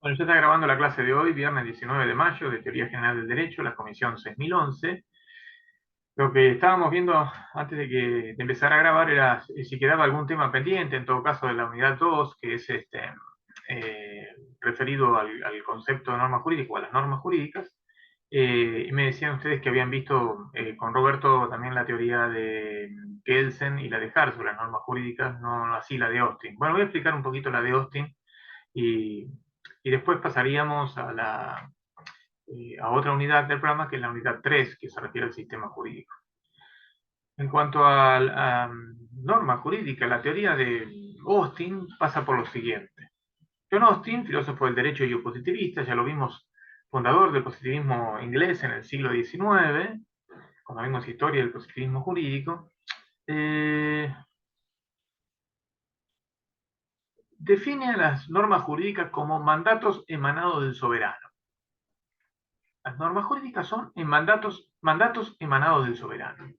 Bueno, ya está grabando la clase de hoy, viernes 19 de mayo, de Teoría General del Derecho, la comisión 6011. Lo que estábamos viendo antes de empezar a grabar era si quedaba algún tema pendiente, en todo caso de la unidad 2, que es referido al concepto de norma jurídica o a las normas jurídicas. Y me decían ustedes que habían visto con Roberto también la teoría de Kelsen y la de Hart sobre las normas jurídicas, no así la de Austin. Bueno, voy a explicar un poquito la de Austin y, y después pasaríamos a otra unidad del programa, que es la unidad 3, que se refiere al sistema jurídico. En cuanto a norma jurídica, la teoría de Austin pasa por lo siguiente. John Austin, filósofo del derecho y positivista, ya lo vimos, fundador del positivismo inglés en el siglo XIX, cuando vimos historia del positivismo jurídico, define a las normas jurídicas como mandatos emanados del soberano. Las normas jurídicas son mandatos emanados del soberano.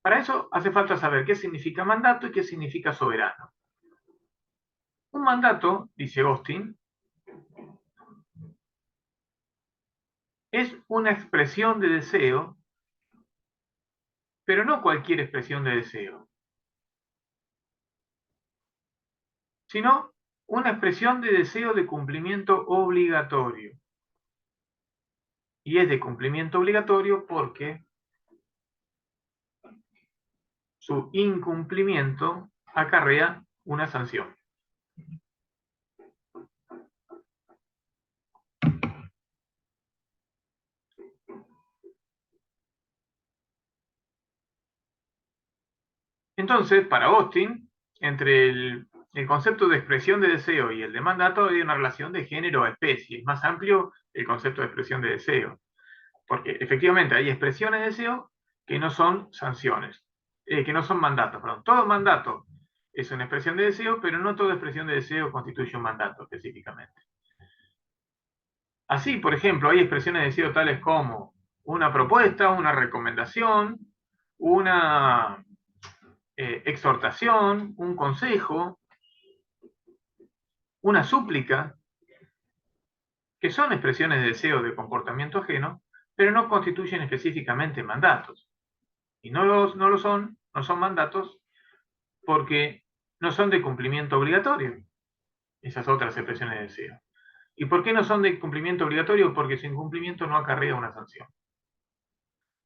Para eso hace falta saber qué significa mandato y qué significa soberano. Un mandato, dice Austin, es una expresión de deseo, pero no cualquier expresión de deseo, sino una expresión de deseo de cumplimiento obligatorio. Y es de cumplimiento obligatorio porque su incumplimiento acarrea una sanción. Entonces, para Austin, entre el concepto de expresión de deseo y el de mandato hay una relación de género a especie. Es más amplio el concepto de expresión de deseo. Porque efectivamente hay expresiones de deseo que no son sanciones, que no son mandatos, perdón. Todo mandato es una expresión de deseo, pero no toda expresión de deseo constituye un mandato específicamente. Así, por ejemplo, hay expresiones de deseo tales como una propuesta, una recomendación, una exhortación, un consejo, una súplica, que son expresiones de deseo de comportamiento ajeno, pero no constituyen específicamente mandatos. Y no son mandatos porque no son de cumplimiento obligatorio, esas otras expresiones de deseo. ¿Y por qué no son de cumplimiento obligatorio? Porque su incumplimiento no acarrea una sanción.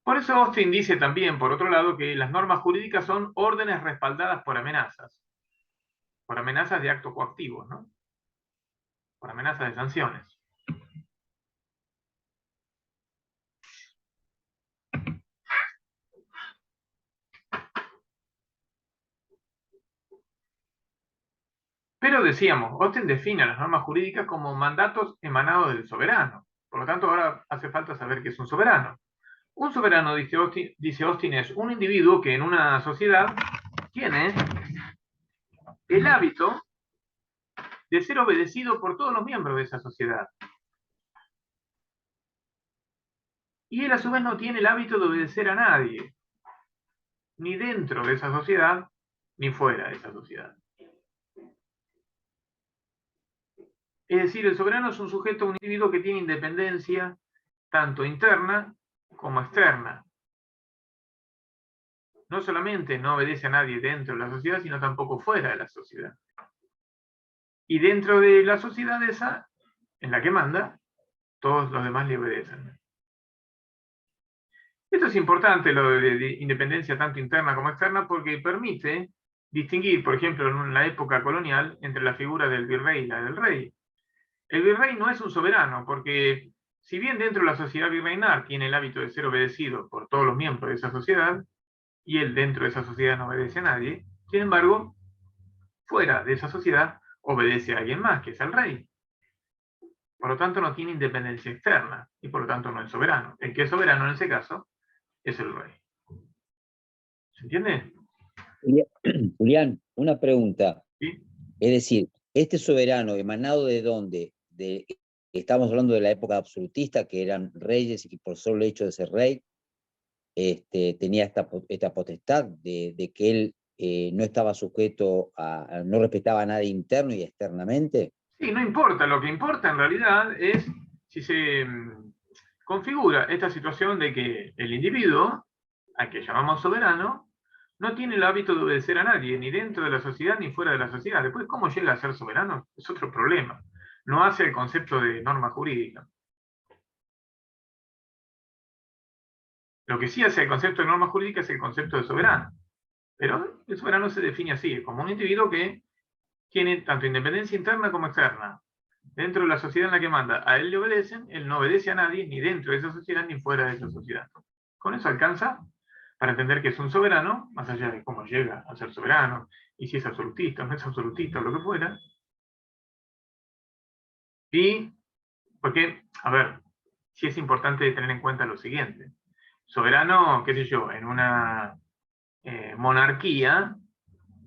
Por eso Austin dice también, por otro lado, que las normas jurídicas son órdenes respaldadas por amenazas de actos coactivos, ¿no? Por amenazas de sanciones. Pero decíamos, Austin define a las normas jurídicas como mandatos emanados del soberano. Por lo tanto, ahora hace falta saber qué es un soberano. Un soberano, dice Austin, es un individuo que en una sociedad tiene el hábito de ser obedecido por todos los miembros de esa sociedad. Y él a su vez no tiene el hábito de obedecer a nadie, ni dentro de esa sociedad, ni fuera de esa sociedad. Es decir, el soberano es un sujeto, un individuo que tiene independencia tanto interna como externa. No solamente no obedece a nadie dentro de la sociedad, sino tampoco fuera de la sociedad. Y dentro de la sociedad esa, en la que manda, todos los demás le obedecen. Esto es importante, lo de independencia tanto interna como externa, porque permite distinguir, por ejemplo, en la época colonial, entre la figura del virrey y la del rey. El virrey no es un soberano, porque si bien dentro de la sociedad virreinar tiene el hábito de ser obedecido por todos los miembros de esa sociedad, y él dentro de esa sociedad no obedece a nadie, sin embargo, fuera de esa sociedad obedece a alguien más, que es al rey. Por lo tanto, no tiene independencia externa, y por lo tanto no es soberano. El que es soberano en ese caso es el rey. ¿Se entiende? Julián, una pregunta. ¿Sí? Es decir, este soberano, ¿emanado de dónde? Estamos hablando de la época absolutista, que eran reyes y que por solo el hecho de ser rey, tenía esta potestad de que él no estaba sujeto no respetaba a nadie interno y externamente. Sí, no importa, lo que importa en realidad es si se configura esta situación de que el individuo, al que llamamos soberano, no tiene el hábito de obedecer a nadie, ni dentro de la sociedad ni fuera de la sociedad. Después, ¿cómo llega a ser soberano? Es otro problema. No hace el concepto de norma jurídica. Lo que sí hace el concepto de norma jurídica es el concepto de soberano. Pero el soberano se define así, como un individuo que tiene tanto independencia interna como externa. Dentro de la sociedad en la que manda, a él le obedecen, él no obedece a nadie, ni dentro de esa sociedad ni fuera de esa sociedad. Con eso alcanza para entender que es un soberano, más allá de cómo llega a ser soberano, y si es absolutista o no es absolutista o lo que fuera. Y, porque, a ver, sí es importante tener en cuenta lo siguiente. Soberano, qué sé yo, en una monarquía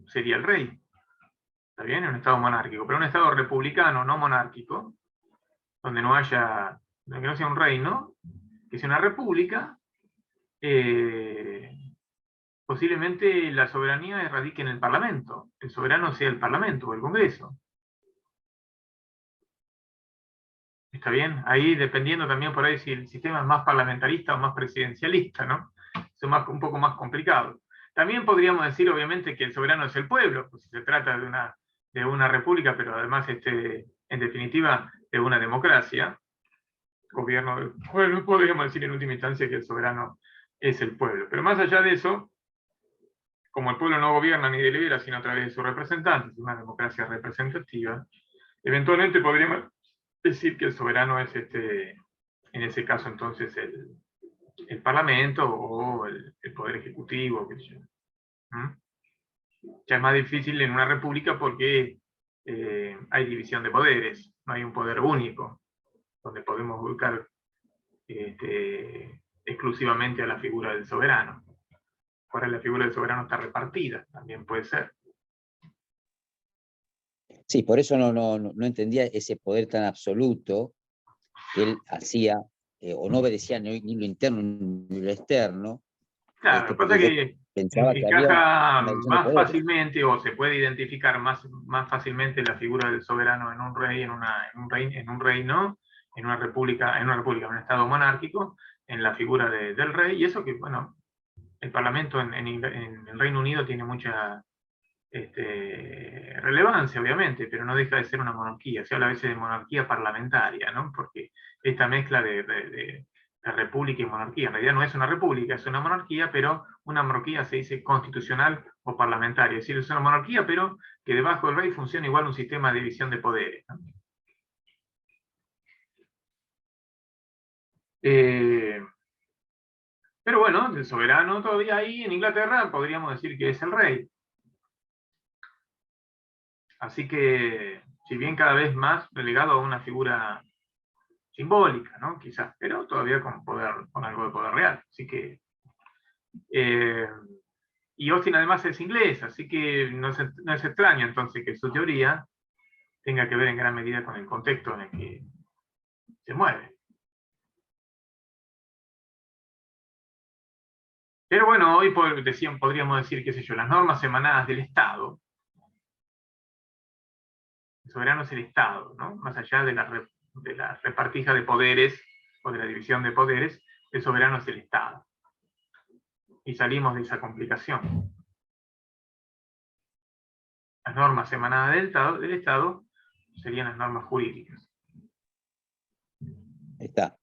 sería el rey. ¿Está bien? En un estado monárquico. Pero en un estado republicano, no monárquico, donde no haya, donde no sea un reino, que sea una república, posiblemente la soberanía radique en el Parlamento. El soberano sea el Parlamento o el Congreso. ¿Está bien? Ahí dependiendo también por ahí si el sistema es más parlamentarista o más presidencialista, ¿no? Es un poco más complicado. También podríamos decir, obviamente, que el soberano es el pueblo, pues si se trata de una república, pero además, en definitiva, de una democracia, gobierno del pueblo, podríamos decir en última instancia que el soberano es el pueblo. Pero más allá de eso, como el pueblo no gobierna ni delibera, sino a través de sus representantes, una democracia representativa, eventualmente podríamos decir que el soberano es en ese caso entonces el Parlamento o el Poder Ejecutivo, qué sé yo. Ya es más difícil en una república porque hay división de poderes, no hay un poder único, donde podemos ubicar exclusivamente a la figura del soberano. Ahora la figura del soberano está repartida, también puede ser. Sí, por eso no entendía ese poder tan absoluto que él hacía, o no obedecía ni lo interno ni lo externo, Claro, lo que pasa porque es yo que pensaba que había encaja una división de más poderes. fácilmente o se puede identificar más fácilmente la figura del soberano en un rey, en un reino, en una república, en un estado monárquico, en la figura del rey, y eso que, bueno, el Parlamento en el Reino Unido tiene mucha relevancia, obviamente, pero no deja de ser una monarquía. Se habla a veces de monarquía parlamentaria, ¿no? Porque esta mezcla de república y monarquía, en realidad no es una república, es una monarquía, pero una monarquía se dice constitucional o parlamentaria. Es decir, es una monarquía, pero que debajo del rey funciona igual un sistema de división de poderes, ¿no? Pero bueno, el soberano todavía ahí en Inglaterra podríamos decir que es el rey. Así que, si bien cada vez más relegado a una figura simbólica, ¿no? Quizás, pero todavía con poder, con algo de poder real. Así que, y Austin además es inglés, así que no es extraño entonces que su teoría tenga que ver en gran medida con el contexto en el que se mueve. Pero bueno, hoy podríamos decir, qué sé yo, las normas emanadas del Estado. El soberano es el Estado, ¿no? Más allá de la repartija de poderes o de la división de poderes, el soberano es el Estado. Y salimos de esa complicación. Las normas emanadas del Estado serían las normas jurídicas. Está.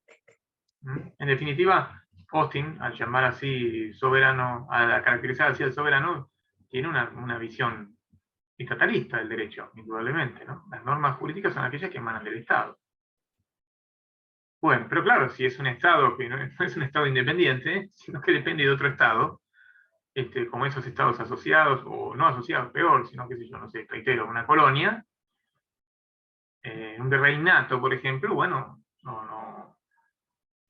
En definitiva, Austin, al llamar así soberano, a caracterizar así al soberano, tiene una visión estatalista del derecho, indudablemente, ¿no? Las normas jurídicas son aquellas que emanan del Estado. Bueno, pero claro, si es un Estado que no es un Estado independiente, sino que depende de otro Estado, como esos estados asociados, o no asociados, peor, sino que, si yo no sé, reitero, una colonia, un virreinato, por ejemplo, bueno,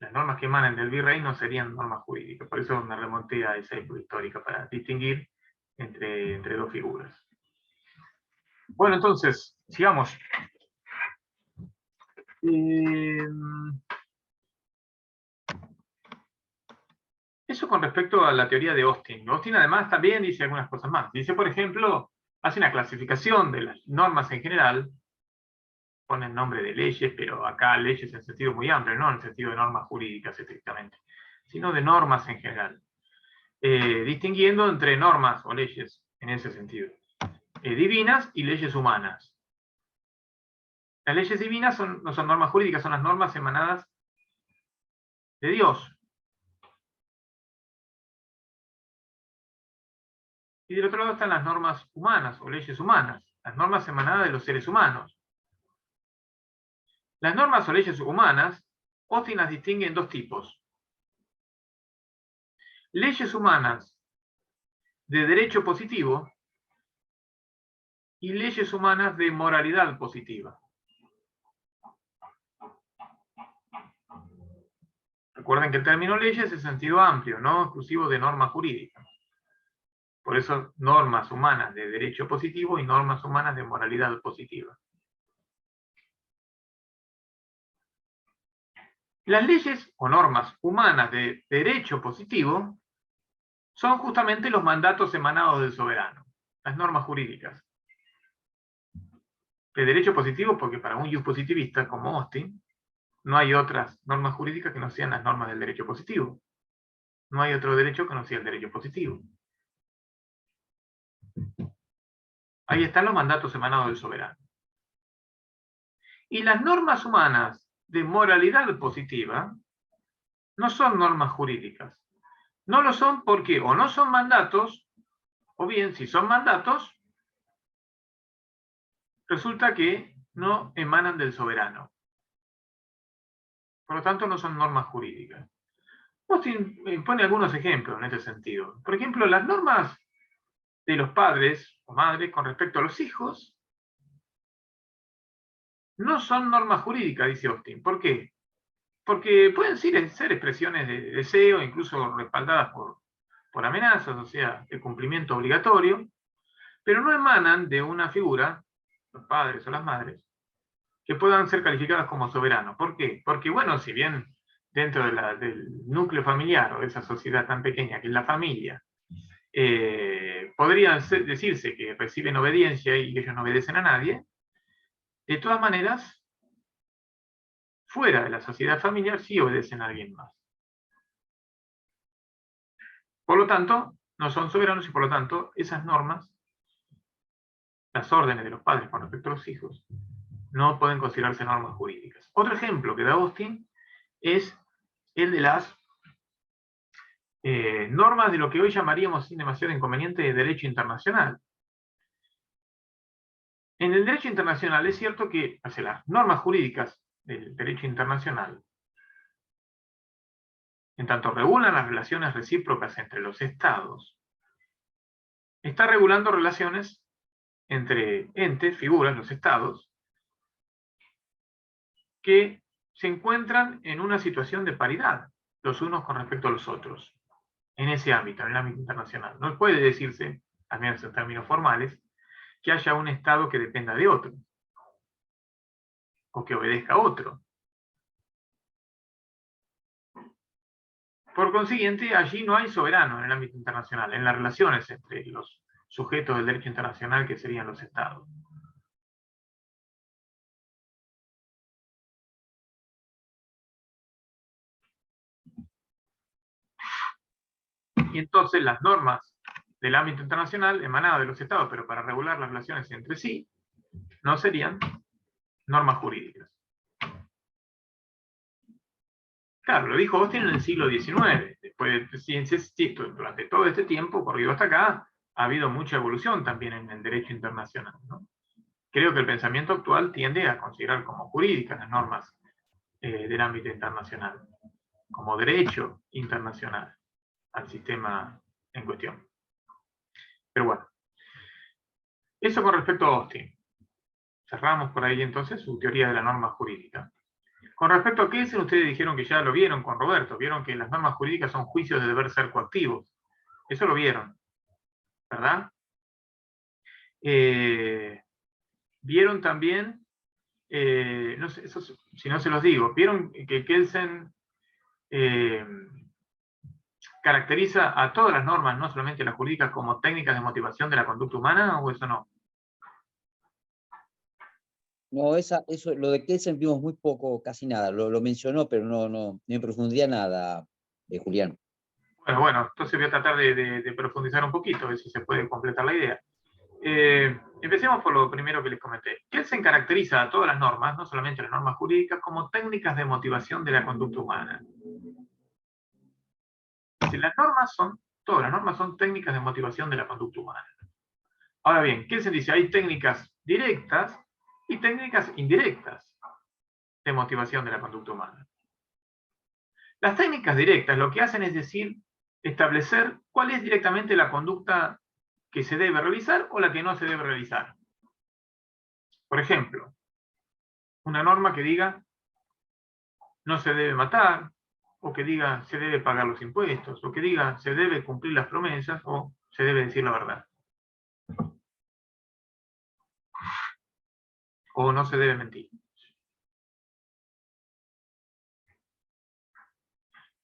las normas que emanan del virrey no serían normas jurídicas. Por eso me remonté a esa época histórica, para distinguir entre dos figuras. Bueno, entonces, sigamos. Eso con respecto a la teoría de Austin. Austin además también dice algunas cosas más. Dice, por ejemplo, hace una clasificación de las normas en general ponen nombre de leyes, pero acá leyes en sentido muy amplio, no en el sentido de normas jurídicas estrictamente, sino de normas en general. Distinguiendo entre normas o leyes, en ese sentido, divinas y leyes humanas. Las leyes divinas no son normas jurídicas, son las normas emanadas de Dios. Y del otro lado están las normas humanas o leyes humanas, las normas emanadas de los seres humanos. Las normas o leyes humanas, Austin las distingue en dos tipos. Leyes humanas de derecho positivo y leyes humanas de moralidad positiva. Recuerden que el término leyes es en sentido amplio, no exclusivo de norma jurídica. Por eso, normas humanas de derecho positivo y normas humanas de moralidad positiva. Las leyes o normas humanas de derecho positivo son justamente los mandatos emanados del soberano, las normas jurídicas. De derecho positivo porque para un positivista como Austin, no hay otras normas jurídicas que no sean las normas del derecho positivo. No hay otro derecho que no sea el derecho positivo. Ahí están los mandatos emanados del soberano. Y las normas humanas de moralidad positiva no son normas jurídicas. No lo son porque o no son mandatos, o bien si son mandatos, resulta que no emanan del soberano. Por lo tanto, no son normas jurídicas. Austin pone algunos ejemplos en este sentido. Por ejemplo, las normas de los padres o madres con respecto a los hijos no son normas jurídicas, dice Austin. ¿Por qué? Porque pueden ser expresiones de deseo, incluso respaldadas por amenazas, o sea, de cumplimiento obligatorio, pero no emanan de una figura, los padres o las madres, que puedan ser calificadas como soberanos. ¿Por qué? Porque, bueno, si bien dentro del núcleo familiar o de esa sociedad tan pequeña que es la familia, podría decirse que reciben obediencia y que ellos no obedecen a nadie, de todas maneras, fuera de la sociedad familiar sí obedecen a alguien más. Por lo tanto, no son soberanos y por lo tanto esas normas, las órdenes de los padres con respecto a los hijos, no pueden considerarse normas jurídicas. Otro ejemplo que da Austin es el de las normas de lo que hoy llamaríamos sin demasiado inconveniente de derecho internacional. En el derecho internacional es cierto que las normas jurídicas del derecho internacional, en tanto regulan las relaciones recíprocas entre los estados, está regulando relaciones entre entes, figuras, los estados, que se encuentran en una situación de paridad, los unos con respecto a los otros, en ese ámbito, en el ámbito internacional. No puede decirse, al menos en términos formales, que haya un estado que dependa de otro, o que obedezca a otro. Por consiguiente, allí no hay soberano en el ámbito internacional, en las relaciones entre los sujetos del derecho internacional que serían los estados. Y entonces las normas del ámbito internacional emanadas de los estados, pero para regular las relaciones entre sí, no serían normas jurídicas. Claro, lo dijo Austin en el siglo XIX. Después, durante todo este tiempo, corrido hasta acá, ha habido mucha evolución también en el derecho internacional, ¿no? Creo que el pensamiento actual tiende a considerar como jurídicas las normas del ámbito internacional, como derecho internacional al sistema en cuestión. Pero bueno, eso con respecto a Austin. Cerramos por ahí entonces su teoría de la norma jurídica. Con respecto a Kelsen, ustedes dijeron que ya lo vieron con Roberto, vieron que las normas jurídicas son juicios de deber ser coactivos. Eso lo vieron, ¿verdad? Vieron también, no sé, eso, si no se los digo, vieron que Kelsen caracteriza a todas las normas, no solamente las jurídicas, como técnicas de motivación de la conducta humana, o eso no. No, eso, lo de Kelsen vimos muy poco, casi nada. Lo mencionó, pero no en profundidad nada, Julián. Bueno, entonces voy a tratar de profundizar un poquito, a ver si se puede completar la idea. Empecemos por lo primero que les comenté. Kelsen caracteriza a todas las normas, no solamente las normas jurídicas, como técnicas de motivación de la conducta humana. Si todas las normas son técnicas de motivación de la conducta humana. Ahora bien, Kelsen dice, hay técnicas directas y técnicas indirectas de motivación de la conducta humana. Las técnicas directas lo que hacen es decir, establecer cuál es directamente la conducta que se debe realizar o la que no se debe realizar. Por ejemplo, una norma que diga no se debe matar, o que diga se debe pagar los impuestos, o que diga se debe cumplir las promesas, o se debe decir la verdad. O no se debe mentir.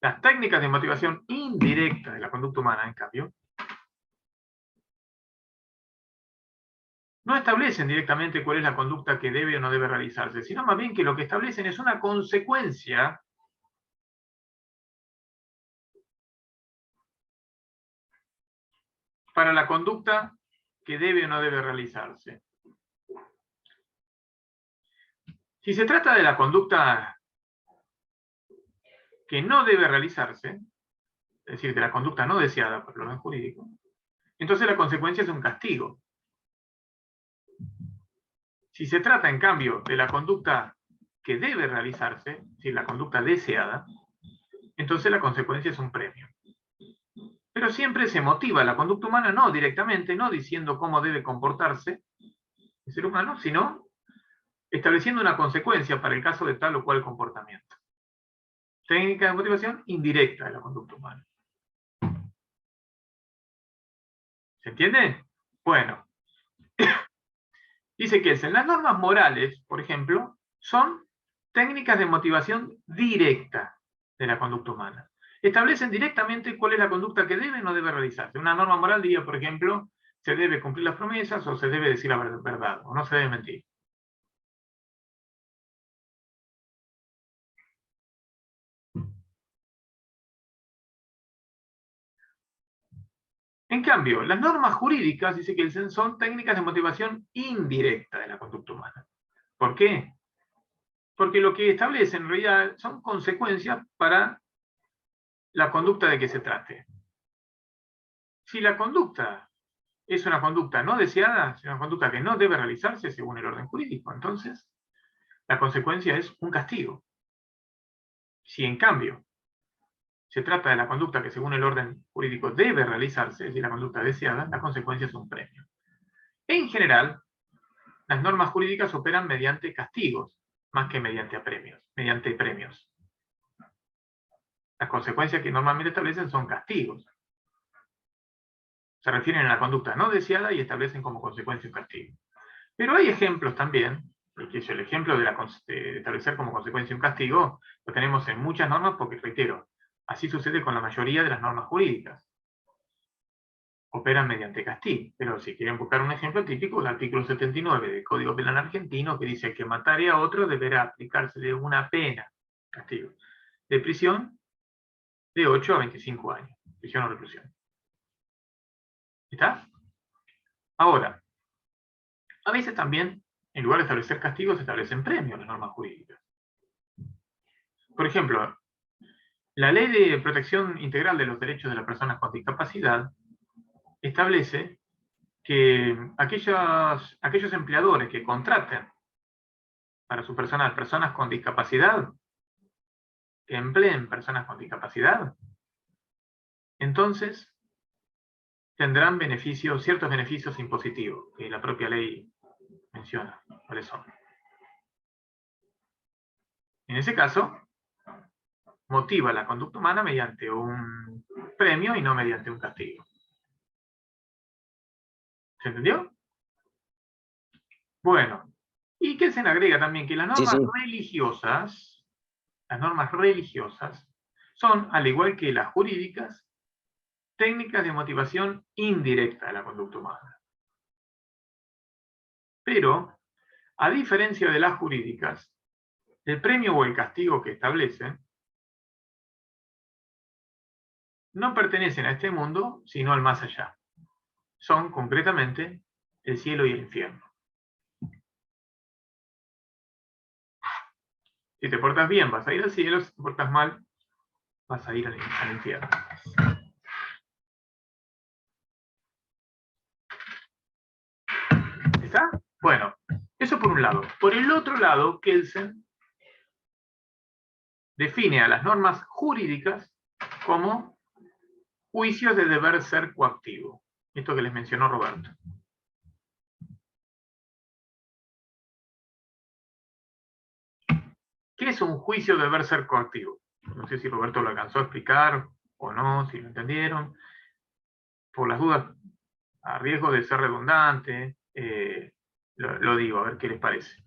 Las técnicas de motivación indirecta de la conducta humana, en cambio, no establecen directamente cuál es la conducta que debe o no debe realizarse, sino más bien que lo que establecen es una consecuencia para la conducta que debe o no debe realizarse. Si se trata de la conducta que no debe realizarse, es decir, de la conducta no deseada por el orden jurídico, entonces la consecuencia es un castigo. Si se trata, en cambio, de la conducta que debe realizarse, es decir, la conducta deseada, entonces la consecuencia es un premio. Pero siempre se motiva la conducta humana no directamente, no diciendo cómo debe comportarse el ser humano, sino estableciendo una consecuencia para el caso de tal o cual comportamiento. Técnica de motivación indirecta de la conducta humana. ¿Se entiende? Bueno. Dice que las normas morales, por ejemplo, son técnicas de motivación directa de la conducta humana. Establecen directamente cuál es la conducta que debe o no debe realizarse. Una norma moral diría, por ejemplo, se debe cumplir las promesas o se debe decir la verdad o no se debe mentir. En cambio, las normas jurídicas, dice que son técnicas de motivación indirecta de la conducta humana. ¿Por qué? Porque lo que establecen en realidad son consecuencias para la conducta de que se trate. Si la conducta es una conducta no deseada, es una conducta que no debe realizarse según el orden jurídico, entonces la consecuencia es un castigo. Si en cambio se trata de la conducta que según el orden jurídico debe realizarse, es decir, la conducta deseada, la consecuencia es un premio. En general, las normas jurídicas operan mediante castigos, más que mediante premios. Las consecuencias que normalmente establecen son castigos. Se refieren a la conducta no deseada y establecen como consecuencia un castigo. Pero hay ejemplos también, porque el ejemplo de establecer como consecuencia un castigo lo tenemos en muchas normas porque, reitero, así sucede con la mayoría de las normas jurídicas. Operan mediante castigo. Pero si quieren buscar un ejemplo típico, el artículo 79 del Código Penal argentino, que dice que matare a otro deberá aplicársele una pena, castigo, de prisión de 8 a 25 años. Prisión o reclusión. ¿Está? Ahora, a veces también, en lugar de establecer castigos, se establecen premios en las normas jurídicas. Por ejemplo, la Ley de Protección Integral de los Derechos de las Personas con Discapacidad establece que aquellos empleadores que contraten para su personal personas con discapacidad, que empleen personas con discapacidad, entonces tendrán ciertos beneficios impositivos, que la propia ley menciona cuáles son. En ese caso, motiva la conducta humana mediante un premio y no mediante un castigo. ¿Se entendió? Bueno, y que se agrega también que las normas religiosas son, al igual que las jurídicas, técnicas de motivación indirecta de la conducta humana. Pero A diferencia de las jurídicas, el premio o el castigo que establecen no pertenecen a este mundo, sino al más allá. Son, concretamente, el cielo y el infierno. Si te portas bien, vas a ir al cielo. Si te portas mal, vas a ir al infierno. ¿Está? Bueno, eso por un lado. Por el otro lado, Kelsen define a las normas jurídicas como juicios de deber ser coactivo. Esto que les mencionó Roberto. ¿Qué es un juicio de deber ser coactivo? No sé si Roberto lo alcanzó a explicar o no, si lo entendieron. Por las dudas, a riesgo de ser redundante, lo digo, a ver qué les parece.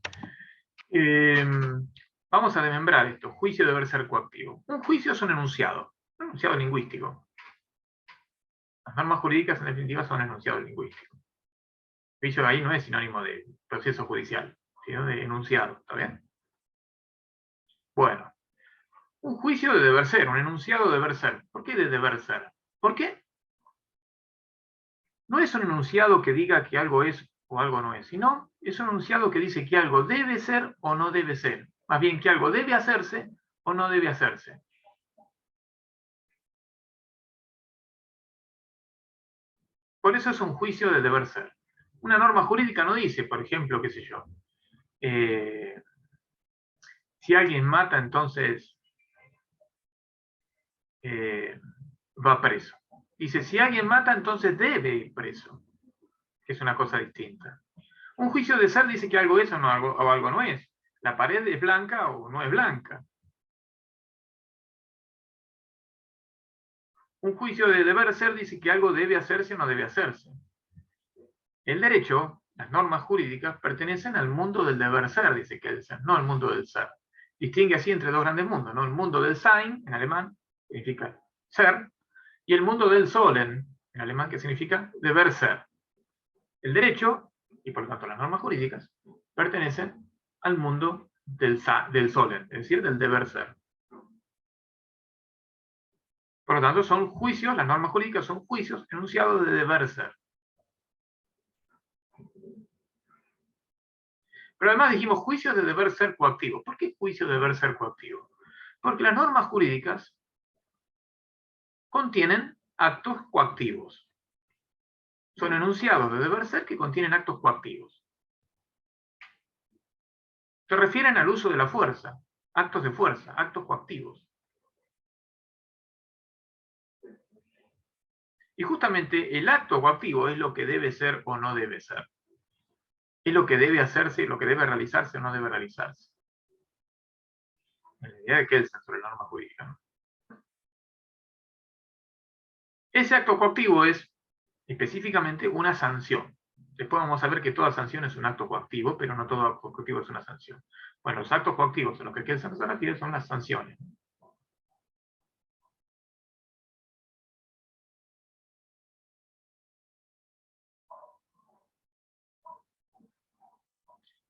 Vamos a desmembrar esto. Juicio de deber ser coactivo. Un juicio es un enunciado lingüístico. Las normas jurídicas, en definitiva, son enunciados lingüísticos. Juicio ahí no es sinónimo de proceso judicial, sino de enunciado, ¿está bien? Bueno, un juicio de deber ser, un enunciado de deber ser. ¿Por qué de deber ser? ¿Por qué? No es un enunciado que diga que algo es o algo no es, sino es un enunciado que dice que algo debe ser o no debe ser. Más bien que algo debe hacerse o no debe hacerse. Por eso es un juicio de deber ser. Una norma jurídica no dice, por ejemplo, qué sé yo, si alguien mata, entonces va preso. Dice, si alguien mata, entonces debe ir preso, que es una cosa distinta. Un juicio de ser dice que algo es o algo no es. La pared es blanca o no es blanca. Un juicio de deber ser dice que algo debe hacerse o no debe hacerse. El derecho, las normas jurídicas, pertenecen al mundo del deber ser, dice Kelsen, no al mundo del ser. Distingue así entre dos grandes mundos, ¿no? El mundo del Sein, en alemán, que significa ser, y el mundo del Sollen, en alemán, que significa deber ser. El derecho, y por lo tanto las normas jurídicas, pertenecen al mundo del Sollen, es decir, del deber ser. Por lo tanto, son juicios, las normas jurídicas son juicios enunciados de deber ser. Pero además dijimos juicios de deber ser coactivo. ¿Por qué juicio de deber ser coactivo? Porque las normas jurídicas contienen actos coactivos. Son enunciados de deber ser que contienen actos coactivos. Se refieren al uso de la fuerza, actos de fuerza, actos coactivos. Y justamente el acto coactivo es lo que debe ser o no debe ser. Es lo que debe hacerse, lo que debe realizarse o no debe realizarse. En la idea de Kelsen sobre la norma jurídica, ¿no? Ese acto coactivo es específicamente una sanción. Después vamos a ver que toda sanción es un acto coactivo, pero no todo acto coactivo es una sanción. Bueno, los actos coactivos en los que Kelsen se refiere son las sanciones.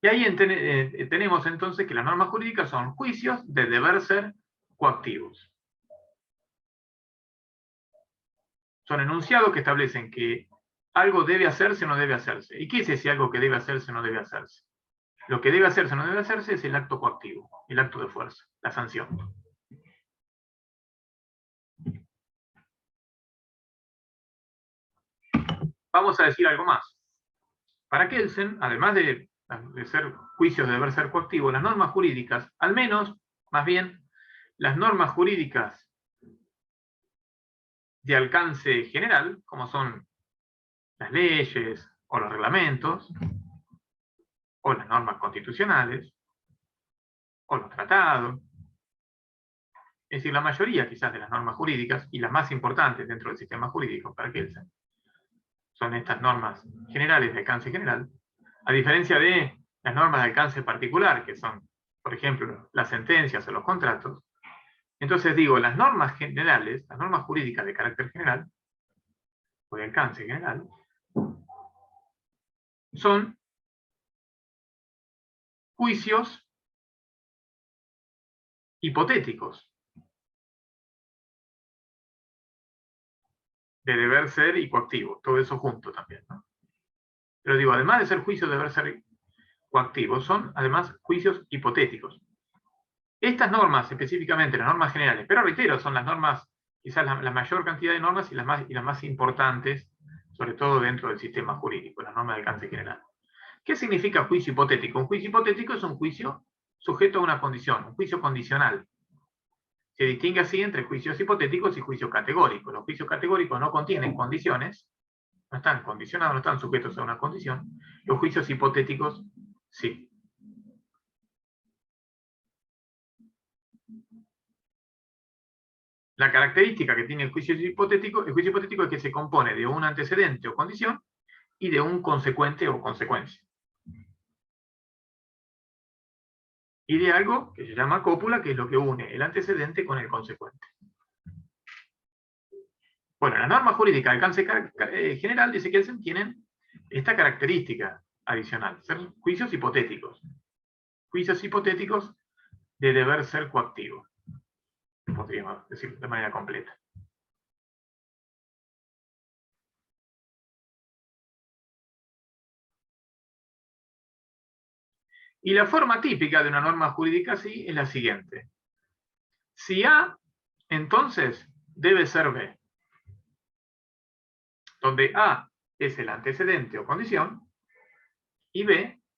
Y ahí tenemos entonces que las normas jurídicas son juicios de deber ser coactivos. Son enunciados que establecen que algo debe hacerse o no debe hacerse. ¿Y qué es ese algo que debe hacerse o no debe hacerse? Lo que debe hacerse o no debe hacerse es el acto coactivo, el acto de fuerza, la sanción. Vamos a decir algo más. Para Kelsen, además de ser juicios de deber ser coactivo, las normas jurídicas, al menos, más bien, las normas jurídicas de alcance general, como son las leyes o los reglamentos, o las normas constitucionales, o los tratados, es decir, la mayoría quizás de las normas jurídicas, y las más importantes dentro del sistema jurídico para Kelsen, son estas normas generales de alcance general, a diferencia de las normas de alcance particular, que son, por ejemplo, las sentencias o los contratos. Entonces digo, las normas generales, las normas jurídicas de carácter general, o de alcance general, son juicios hipotéticos de deber ser y coactivo, todo eso junto también, ¿no? Pero digo, además de ser juicios de deber ser coactivos, son además juicios hipotéticos. Estas normas, específicamente las normas generales, pero reitero, son las normas, quizás la mayor cantidad de normas y las más importantes, sobre todo dentro del sistema jurídico, las normas de alcance general. ¿Qué significa juicio hipotético? Un juicio hipotético es un juicio sujeto a una condición, un juicio condicional. Se distingue así entre juicios hipotéticos y juicios categóricos. Los juicios categóricos no contienen condiciones, no están condicionados, no están sujetos a una condición. Los juicios hipotéticos sí. La característica que tiene el juicio hipotético es que se compone de un antecedente o condición y de un consecuente o consecuencia. Y de algo que se llama cópula, que es lo que une el antecedente con el consecuente. Bueno, las normas jurídicas de alcance general, dice Kelsen, tienen esta característica adicional, ser juicios hipotéticos. Juicios hipotéticos de deber ser coactivo, podríamos decir de manera completa. Y la forma típica de una norma jurídica así es la siguiente. Si A, entonces debe ser B, donde A es el antecedente o condición y B